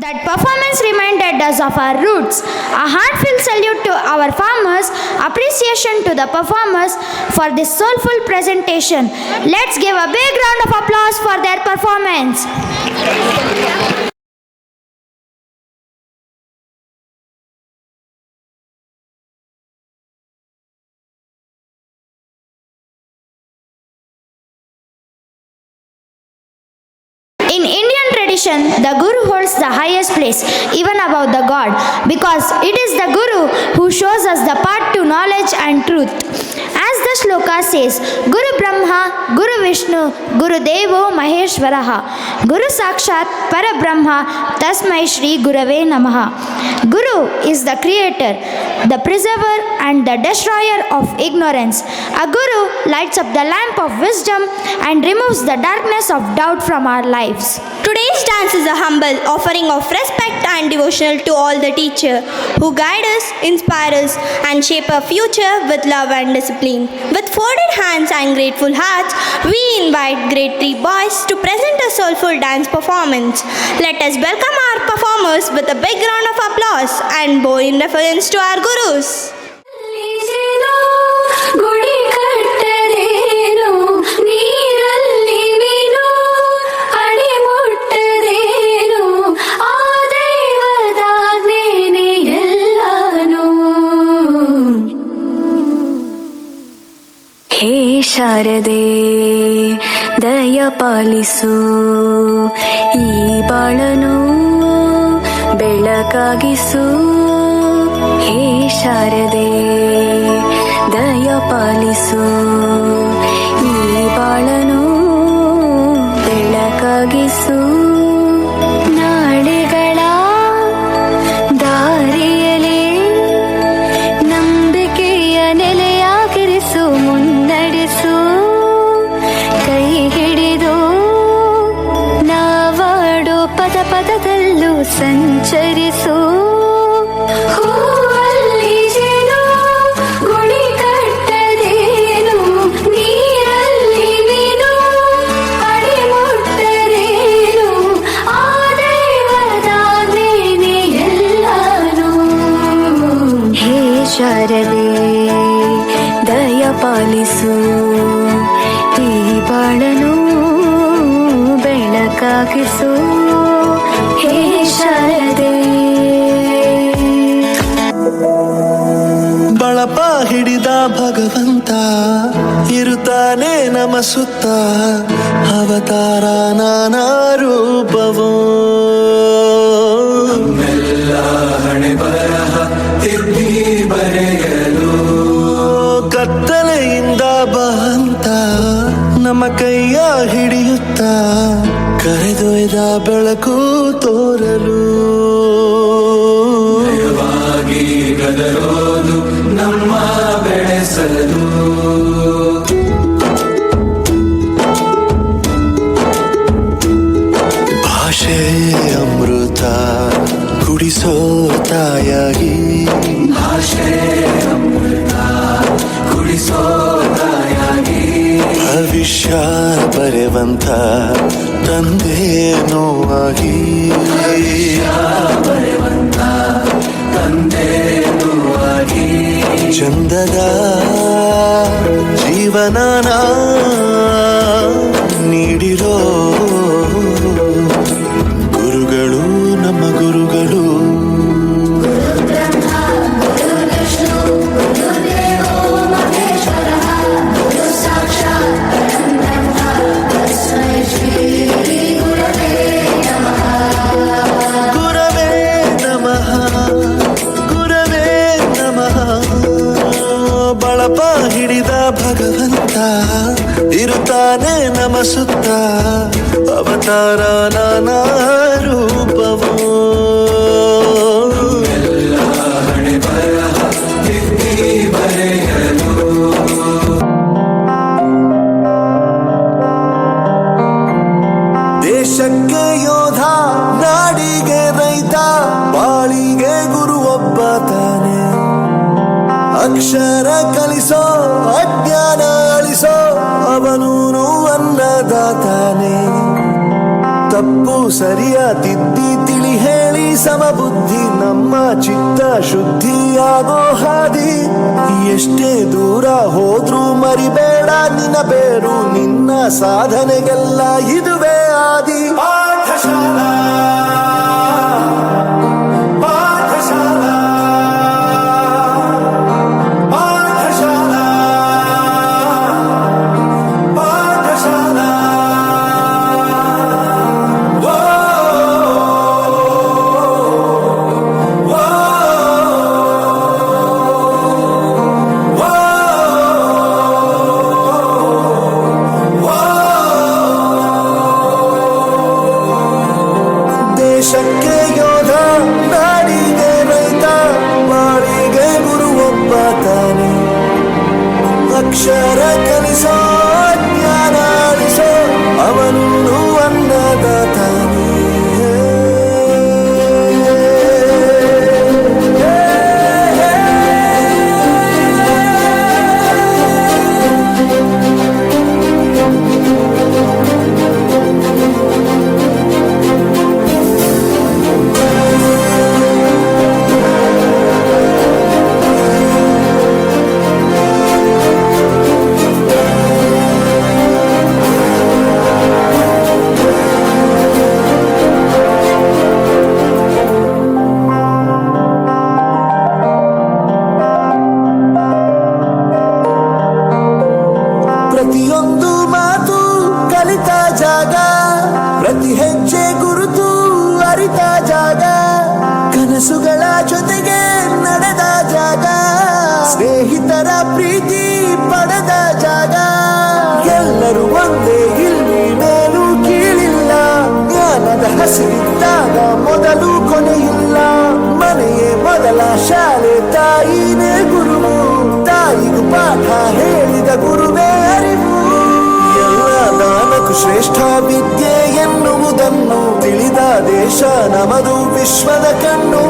That performance reminded us of our roots. A heartfelt salute to our farmers, appreciation to the performers for this soulful presentation. Let's give a big round of applause for their performance. In Indian tradition, the Guru holds the highest place, even above the God, because it is the Guru who shows us the path to knowledge and truth. As the shloka says, Guru Brahma, Guru Vishnu, Guru Devo Maheshwaraha, Guru Sakshat Parabrahma, Tasmai Shri Gurave Namaha. Guru is the creator, the preserver and the destroyer of ignorance. A Guru lights up the lamp of wisdom and removes the darkness of doubt from our lives. Today's dance is a humble offering of respect and devotion to all the teachers who guide us, inspire us, and shape our future with love and discipline. With folded hands and grateful hearts, we invite grade 3 boys to present a soulful dance performance. Let us welcome our performers with a big round of applause and bow in reference to our gurus. ಗುಡಿ ಕಟ್ಟದೇನು ನೀರಲ್ಲಿ ಮೀನು ಅಡಿ ಮುಟ್ಟದೇನು ಆ ದೈವದಾಜ್ಞೆನೇ ಎಲ್ಲಾನು. ಹೇ ಶಾರದೆ ದಯ ಪಾಲಿಸು ಈ ಬಾಳನು ಬೆಳಕಾಗಿಸು. ಹೇ ಶಾರದೆ ದಯ ಪಾಲಿಸು ಈ ಬಾಳನು ಬೆಳಕಾಗಿಸು. ಪದದಲ್ಲೂ ಸಂಚರಿಸು. ಹೂವಲ್ಲಿ ಜೇನು ಗುಡಿ ಕಟ್ಟದೇನು, ನೀರಲ್ಲಿ ಮೀನು ಅಡಿ ಮುಟ್ಟರೇನು, ಆ ದೈವದಾಜ್ಞೆನೇ ಎಲ್ಲಾನು. ಹೇ ಶಾರದೆ ದಯ ಪಾಲಿಸು, ಈ ಬಾಳನು ಬೆಳಕಾಗಿಸು. ಹೇ ಶಾರದೆ ಬಳಪ ಹಿಡಿದ ಭಗವಂತ ಇರುತ್ತಾನೆ ನಮ ಸುತ್ತ, ಅವತಾರ ನಾನಾ ರೂಪವೋ. ಹಣೆ ಬರಹ ತಿದ್ದಿ ಬರೆಯಲು ಕತ್ತಲೆಯಿಂದ ಬಂತ ನಮ್ಮ ಕೈಯ ಹಿಡಿಯುತ್ತ, ಕರೆದೊಯ್ದ ಬೆಳಕು ತೋರಲು. ಗದರೋದು ನಮ್ಮ ಬೆಳೆಸಲು. ಭಾಷೆ ಅಮೃತ ಕುಡಿಸೋ ತಾಯಾಗಿ, ಭಾಷೆ ಅಮೃತ ಕುಡಿಸೋ ತಾಯಾಗಿ. ಭವಿಷ್ಯ ಬರೆವಂತ ತಂದೆನೋ ಆಗಿ, ಬರೆವಂತ ತಂದೆನೋ ಆಗಿ. ಚಂದದ ಜೀವನನ ನೀಡಿರೋ ಗುರುಗಳು ನಮ್ಮ ಗುರುಗಳು. ಗುರವೇ ನಮಃ ಗುರವೇ ನಮಃ. ಬಳಪ ಹಿಡಿದ ಭಗವಂತ ಇರುತ್ತಾನೆ ನಮ ಸುತ್ತ, ಅವತಾರ ನಾನಾ ರೂಪವೋ. ಹಣೆ ಬರಹ ತಿದ್ದಿ ಬರೆಯಲು. ದೇಶಕ್ಕೆ ಯೋಧ, ನಾಡಿಗೆ ರೈತ, ಬಾಳಿಗೆ ಗುರು ಒಬ್ಬ ತಾನೆ. ಅಕ್ಷರ ಕಲಿಸೋ ಅಜ್ಞಾನ ಅಳಿಸೋ ಅವನೂನು ಅನ್ನದಾತಾನೆ. ತಪ್ಪು ಸರಿಯ ತಿದ್ದಿ ತಿಳಿ ಹೇಳಿ ಸಮಬುದ್ಧಿ ನಮ್ಮ ಚಿತ್ತ ಶುದ್ಧಿಯಾಗೋ ಹಾದಿ. ಎಷ್ಟೇ ದೂರ ಹೋದ್ರೂ ಮರಿಬೇಡ ನಿನ್ನ ಬೇರು, ನಿನ್ನ ಸಾಧನೆಗೆಲ್ಲ ಇದುವೇ ಆದಿ. ಪಾಠಶಾಲಾ ಪಾಠಶಾಲಾ ಪಾಠಶಾಲಾ ಪಾಠಶಾಲಾ. ದೇಶಕ್ಕೆ ಯೋಧ, ನಾಡಿಗೆ ರೈತ, ಬಾಳಿಗೆ ಗುರು ಒಬ್ಬ ತಾನೆ. ಅಕ್ಷರ ಕಲಿಸೋ ಜ್ಞಾನ ಅಳಿಸೋ ಅವನೂನು ಅನ್ನದಾತಾನೆ. ಪ್ರತಿಯೊಂದು ಮಾತು ಕಲಿತ ಜಾಗ, ಪ್ರತಿ ಹೆಜ್ಜೆ ಗುರುತು ಅರಿತ ಜಾಗ, ಕನಸುಗಳ ಜೊತೆಗೆ ನಡೆದ ಜಾಗ, ಸ್ನೇಹಿತರ ಪ್ರೀತಿ ಪಡೆದ ಜಾಗ. ಎಲ್ಲರೂ ಒಂದೇ, ಇಲ್ಲಿ ಮೇಲೂ ಕೀಳಿಲ್ಲ, ಜ್ಞಾನದ ಹಸಿರಿದ್ದಾಗ ಮೊದಲು ಕೊನೆಯಿಲ್ಲ. ಮನೆಯೇ ಮೊದಲ ಶಾಲೆ, ತಾಯಿನೇ ಗುರುವು, ತಾಯಿಗೂ ಪಾಠ ಹೇಳಿದ ಗುರುವೇ ಅರಿವು. ಎಲ್ಲ ದಾನಕ್ಕೂ ಶ್ರೇಷ್ಠ ವಿದ್ಯೆ ಎನ್ನುವುದ ಬೆಳಕನ್ನು ತಿಳಿದ ದೇಶ ನಮದು ವಿಶ್ವದ ಕಣ್ಣು.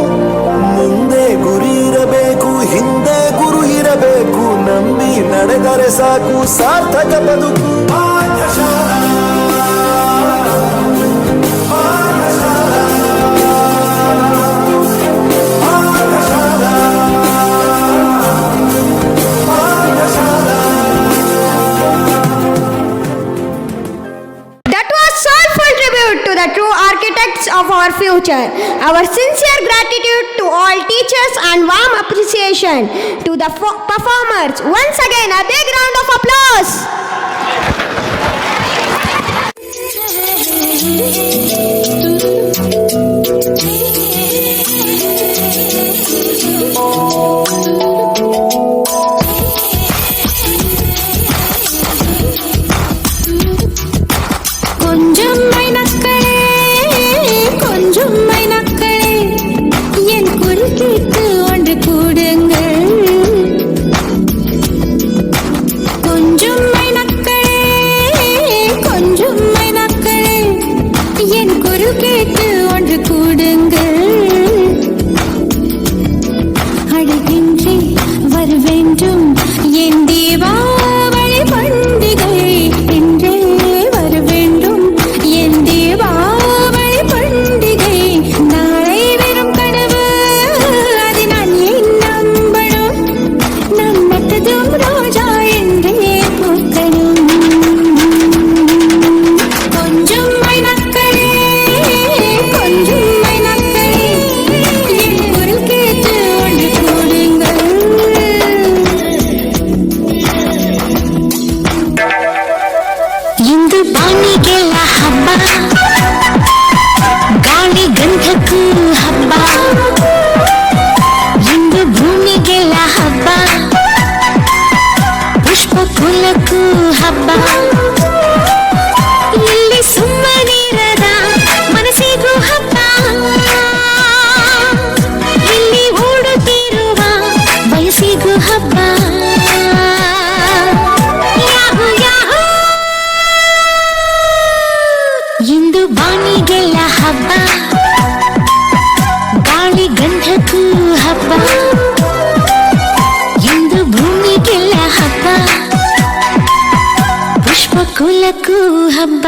ಮುಂದೆ ಗುರಿ ಇರಬೇಕು, ಹಿಂದೆ ಗುರು ಇರಬೇಕು, ನಂಬಿ ನಡೆದರೆ ಸಾಕು ಸಾರ್ಥಕ ಬದುಕು. To the true architects of our future. Our sincere gratitude to all teachers and warm appreciation to the performers. Once again, a big round of applause. ಕುಲಕ್ಕೂ ಹಬ್ಬ.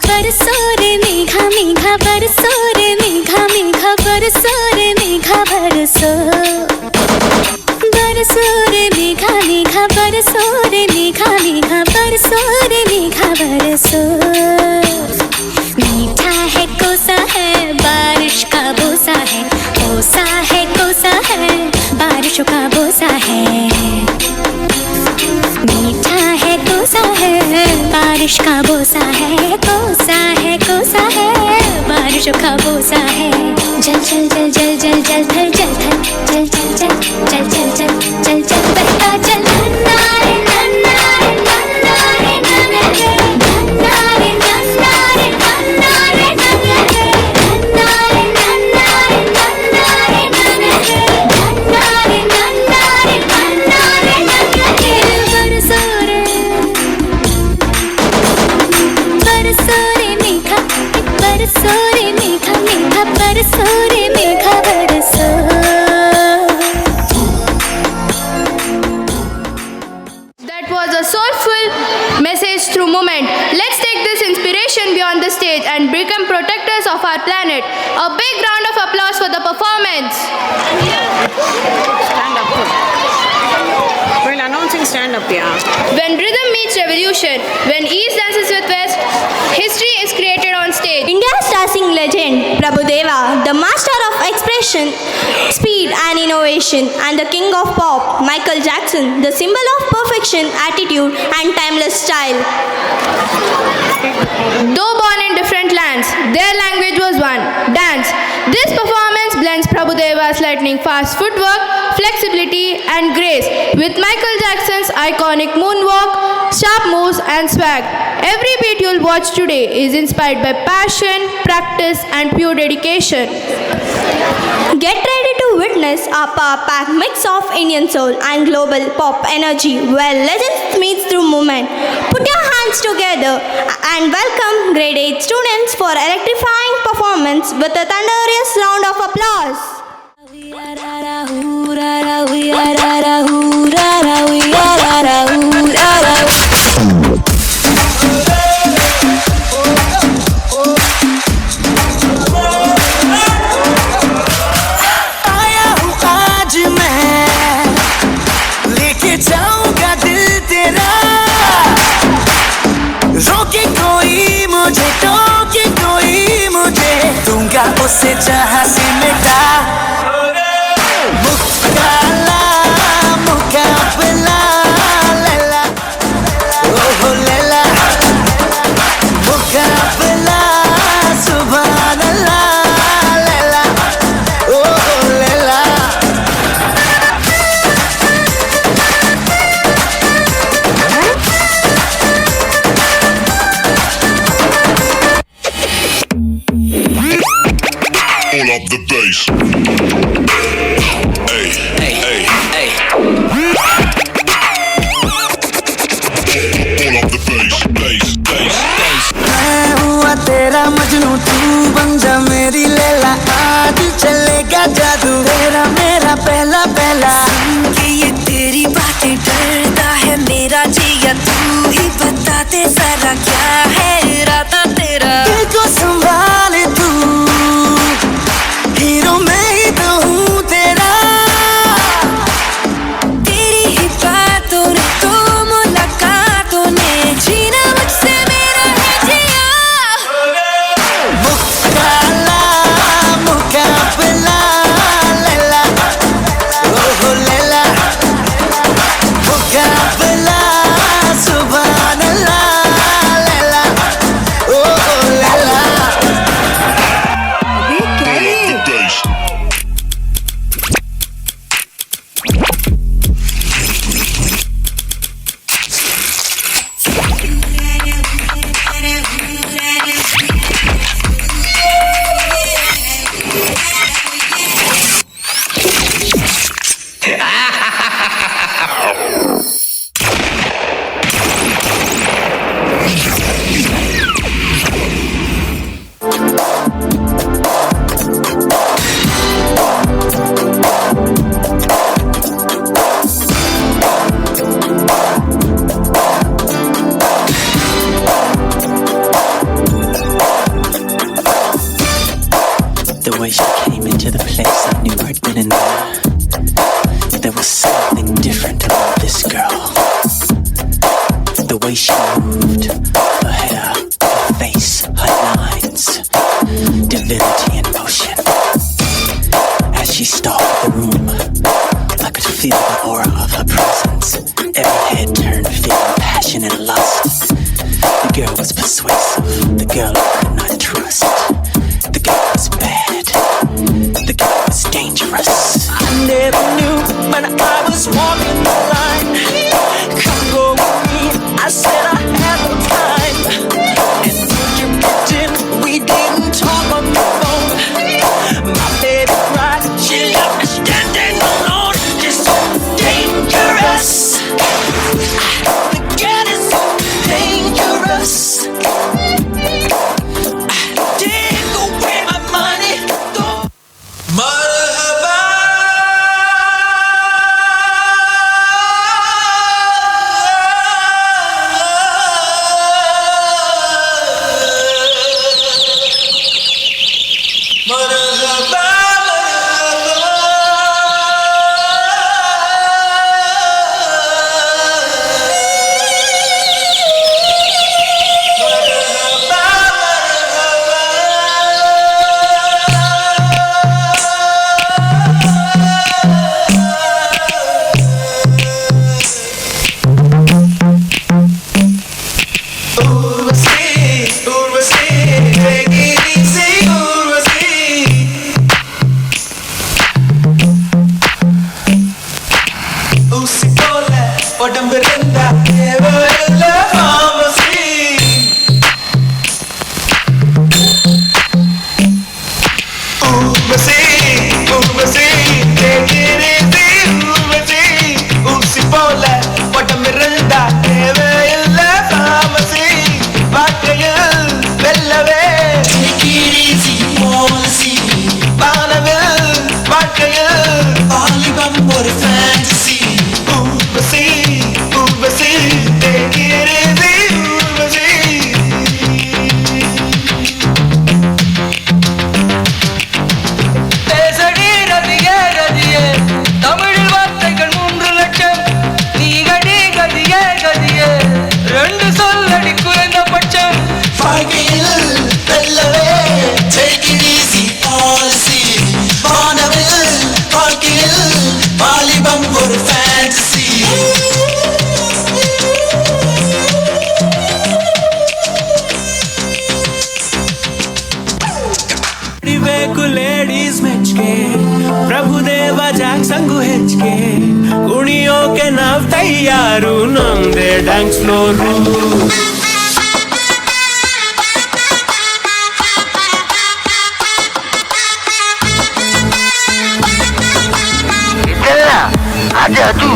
बरसो रे मेघा मेघा बरसो रे मेघा मेघा बरसो रे मेघा बरसो बरसो रे मेघा मेघा बरसो रे मेघा मेघा बरसो रे मेघा बरसो मीठा है कोसा है बारिश का बोसा है कोसा है कोसा है बारिशों का बोसा है मीठा है कोसा है बारिश का बोसा है कोसा है कोसा है बारिशों का बोसा है जल जल जल जल जल जल थल जल थल जल जल जल जल जल जल जल जल बहता जल नन्ना रे नन्ना रे नन्ना रे नन्ना रे नन्ना रे नन्ना रे नन्ना रे नन्ना रे नन्ना रे नन्ना रे नन्ना रे नन्ना रे नन्ना रे नन्ना रे नन्ना रे नन्ना रे बरसो रे मेघा बरसो रे मेघा मेघा बरसो रे मेघा बरसो That was a soulful message through movement. Let's take this inspiration beyond the stage and become protectors of our planet. A big round of applause for the performance. Stand up. While announcing stand up, yeah. When rhythm meets revolution, when East dances with West, history is created on stage. India's dancing legend, Prabhudeva, the master of expression, speed and innovation, and the king of pop, Michael Jackson, the symbol of perfection, attitude and timeless style. Though born in different lands, their language was one, dance. This performance blends Prabhudeva's lightning fast footwork, flexibility and grace with Michael Jackson's iconic moonwalk, sharp moves and swag. Every beat you'll watch today is inspired by passion, practice and pure dedication. Get ready to witness a power-packed mix of Indian soul and global pop energy where legends meets through movement. Put your hands together and welcome grade 8 students for electrifying performance with a thunderous round of applause. आया हूँ आज मैं लेके जाऊंगा दिल तेरा रोके कोई मुझे टोके कोई मुझे दूंगा उसे जहाँ से मिटा मुकाबला मुकाबला लैला ओहो लैला मुकाबला सुभान अल्लाह लैला ओहो Laila Pull up the bass. Hey, hey, hey, hey. Pull up the bass, bass, bass, bass. मैं हुआ तेरा मजनू तू बन जा मेरी लैला आज चलेगा जादू तेरा मेरा पहला पहला कि ये तेरी बातें डरता है मेरा जिया तू ही बता दे जरा क्या है इरादा तेरा दिल को संभाले तू हीरो मैं ही तो हूँ तेरा तेरी ही बातों ने तो मुलाकातों ने जीना मुझसे मेरा है जिया मुकाबला मुकाबला लैला ओहो लैला मुकाबला सुभान अल्लाह Laila then and there was something different about this girl. The way she moved, her hair, her face, her lines, divinity in motion. As she stalked the room, I could feel the aura of her presence. Every head turned, feeling passion and lust. The girl was persuasive, the girl I could not trust. The girl was bad, the girl was dangerous. I never knew when I was walking the line. Come go with me, I said I had no time. And when you get in, we didn't talk on the phone. My baby cried, she left me standing alone. It's so dangerous. The girl is so dangerous. Take away my money. Marhaba. Ladies match के प्रभुदेव ಜಾಕ್ಸಂಗು ಹೆಚ್ಚಿಗೆ ಕುಣಿಯೋಕೆ ನಾವ್ ತಯಾರು ನಮ್ದೇ dance floor ಇದೆಲ್ಲ ಅದು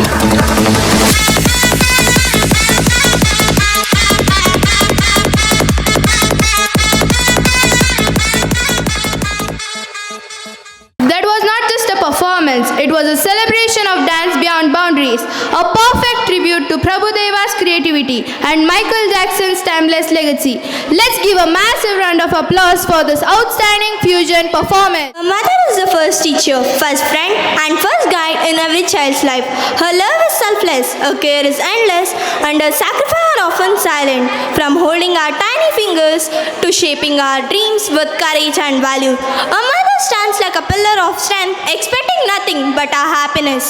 It was a celebration of dance beyond boundaries, a perfect tribute to Prabhudeva's creativity and Michael Jackson's timeless legacy. Let's give a massive round of applause for this outstanding fusion performance. A mother is the first teacher, first friend, and first guide in every child's life. Her love is selfless, her care is endless, and her sacrifice are often silent. From holding our tiny fingers to shaping our dreams with courage and value, a mother stands like a pillar of strength, expecting nothing but our happiness.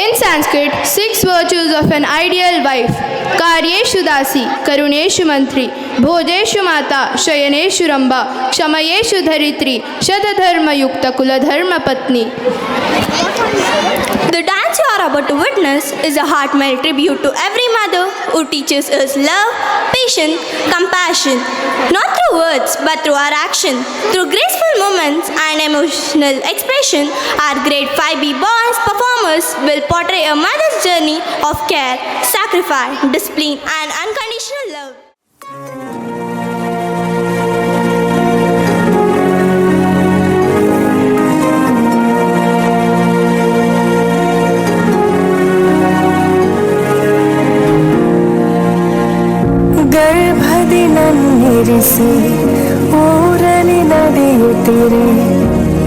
In Sanskrit, 6 virtues of an ideal wife: Karyeshu Dasi, Karuneshu Mantri, Bhojeshu Mata, Shayaneshu Ramba, Kshamayeshu Dharitri, Shadadharma Yukta Kuladharma Patni. The dance you are about to witness is a heartfelt tribute to every mother who teaches us love, patience, compassion, not through words but through our action. Through graceful movements and emotional expression, our great 5B boys performers will portray a mother's journey of care, sacrifice, discipline, and unconditional love. ಗರ್ಭದಿನನ್ನಿರಿಸಿ ಊರಲಿ ನಡೆಯುತ್ತಿರೆ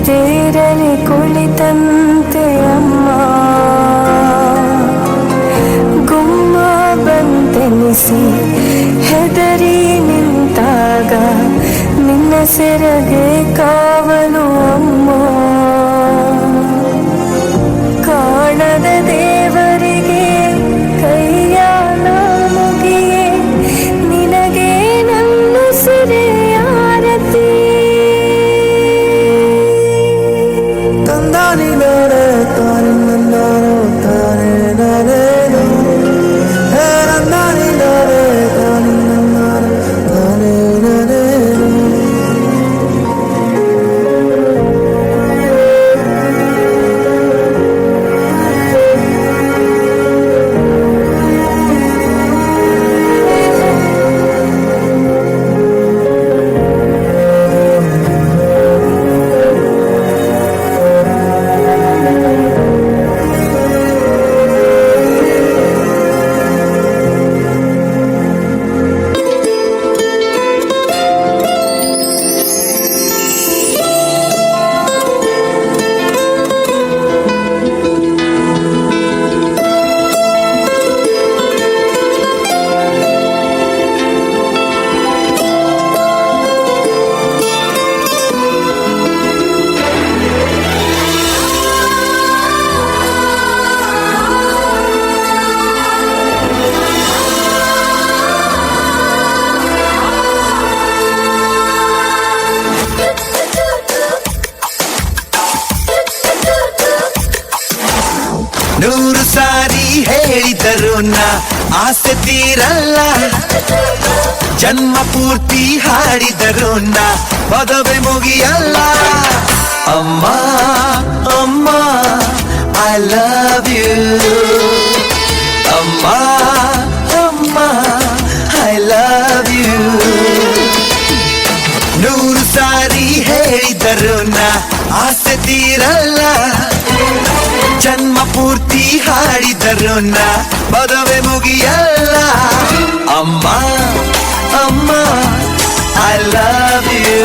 ತೇರಲಿ ಕುಳಿತಂತೆ ಅಮ್ಮ ಗುಮ್ಮ ಬಂತೆನಿಸಿ ಹೆದರಿ ನಿಂತಾಗ ನಿನ್ನ ಸೆರಗೆ ಕಾವಲು ಅಮ್ಮ ಕಾಣದ ದೇವರಿಗೆ ಕೈಯ ಮುಗಿಯೇ ನಿನಗೆ ನನ್ನ ಸಿರೆಯಾರತಿ ತಂದಾನಿ ನಾನೇ ತಾನೆ ನನ್ನಾನೋ ತಾನೇ ನಾನೇನು ಹೇ ನಂದಾನಿ ನಾನೇ ತಾನೆ ನನ್ನಾನೋ ತಾನೇ ನಾನೇನು ನೂರು ಸಾರಿ ಹೇಳಿದರು ನಾ ಆಸೆ ತೀರಲ್ಲ ಜನ್ಮ ಪೂರ್ತಿ ಹಾಡಿದರು ನಾ ಪದವೇ ಮುಗಿಯಲ್ಲ ಅಮ್ಮ ಅಮ್ಮ ಐ ಲವ್ ಯು ಅಮ್ಮ ಅಮ್ಮ ಐ ಲವ್ ಯು ನೂರು ಸಾರಿ ಹೇಳಿದರು ನಾ ಆಸೆ ತೀರಲ್ಲ ಜನ್ಮ ಪೂರ್ತಿ ಹಾಡಿದರು ನಾ ಪದವೇ ಮುಗಿಯಲ್ಲ ಅಮ್ಮ ಅಮ್ಮ ಐ ಲವ್ ಯು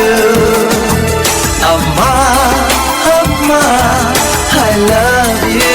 ಅಮ್ಮ ಅಮ್ಮ ಐ ಲವ್ ಯು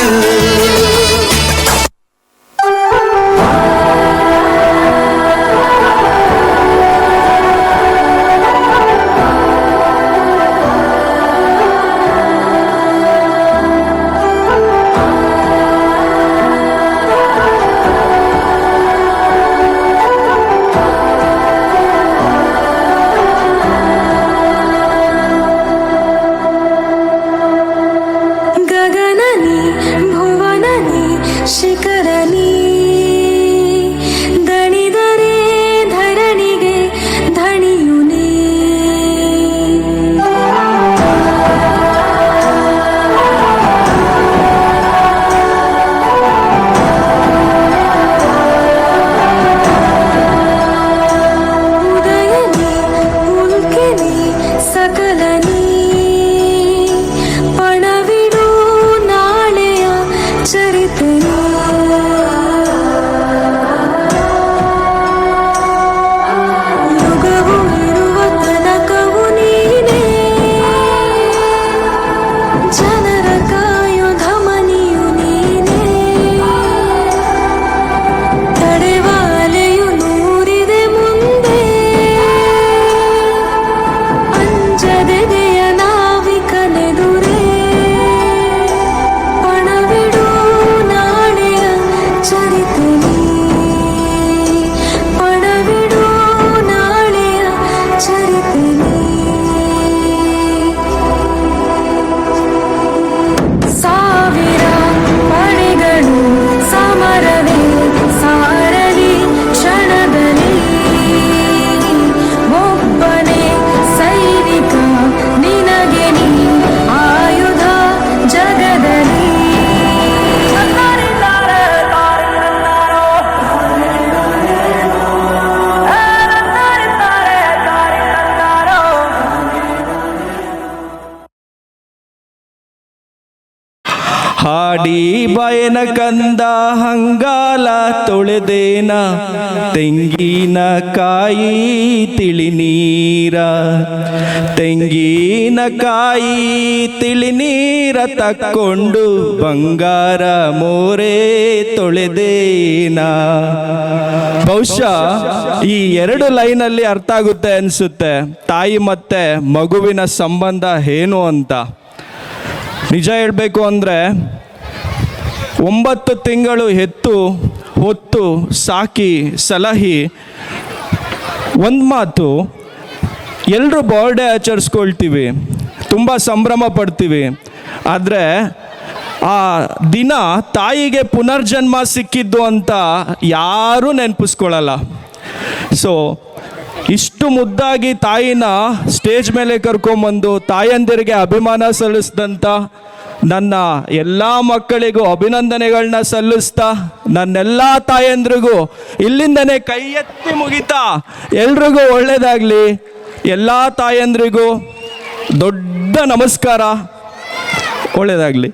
ಆಡಿ ಬಯನ ಕಂದ ಹಂಗಾಲ ತೊಳೆದೇನ ತೆಂಗಿನಕಾಯಿ ತಿಳಿನೀರ ತೆಂಗಿನಕಾಯಿ ತಿಳಿನೀರ ತಕ್ಕೊಂಡು ಬಂಗಾರ ಮೋರೆ ತೊಳೆದೇನ. ಬಹುಶಃ ಈ ಎರಡು ಲೈನಲ್ಲಿ ಅರ್ಥ ಆಗುತ್ತೆ ಅನ್ಸುತ್ತೆ ತಾಯಿ ಮತ್ತೆ ಮಗುವಿನ ಸಂಬಂಧ ಏನು ಅಂತ. ನಿಜ ಹೇಳಬೇಕು ಅಂದರೆ 9 ತಿಂಗಳು ಹೆತ್ತು ಹೊತ್ತು ಸಾಕಿ ಸಲಹಿ ಒಂದು ಮಾತು, ಎಲ್ಲರೂ ಬರ್ಡೇ ಆಚರಿಸ್ಕೊಳ್ತೀವಿ, ತುಂಬ ಸಂಭ್ರಮ ಪಡ್ತೀವಿ. ಆದರೆ ಆ ದಿನ ತಾಯಿಗೆ ಪುನರ್ಜನ್ಮ ಸಿಕ್ಕಿದ್ದು ಅಂತ ಯಾರೂ ನೆನಪಿಸ್ಕೊಳ್ಳಲ್ಲ. ಸೊ ಇಷ್ಟು ಮುದ್ದಾಗಿ ತಾಯಿನ ಸ್ಟೇಜ್ ಮೇಲೆ ಕರ್ಕೊಂಬಂದು ತಾಯಂದಿರಿಗೆ ಅಭಿಮಾನ ಸಲ್ಲಿಸಿದಂಥ ನನ್ನ ಎಲ್ಲ ಮಕ್ಕಳಿಗೂ ಅಭಿನಂದನೆಗಳನ್ನ ಸಲ್ಲಿಸ್ತಾ, ನನ್ನೆಲ್ಲ ತಾಯಂದ್ರಿಗೂ ಇಲ್ಲಿಂದನೇ ಕೈ ಎತ್ತಿ ಮುಗಿತಾ ಎಲ್ರಿಗೂ ಒಳ್ಳೆಯದಾಗಲಿ. ಎಲ್ಲ ತಾಯಂದ್ರಿಗೂ ದೊಡ್ಡ ನಮಸ್ಕಾರ, ಒಳ್ಳೆಯದಾಗಲಿ.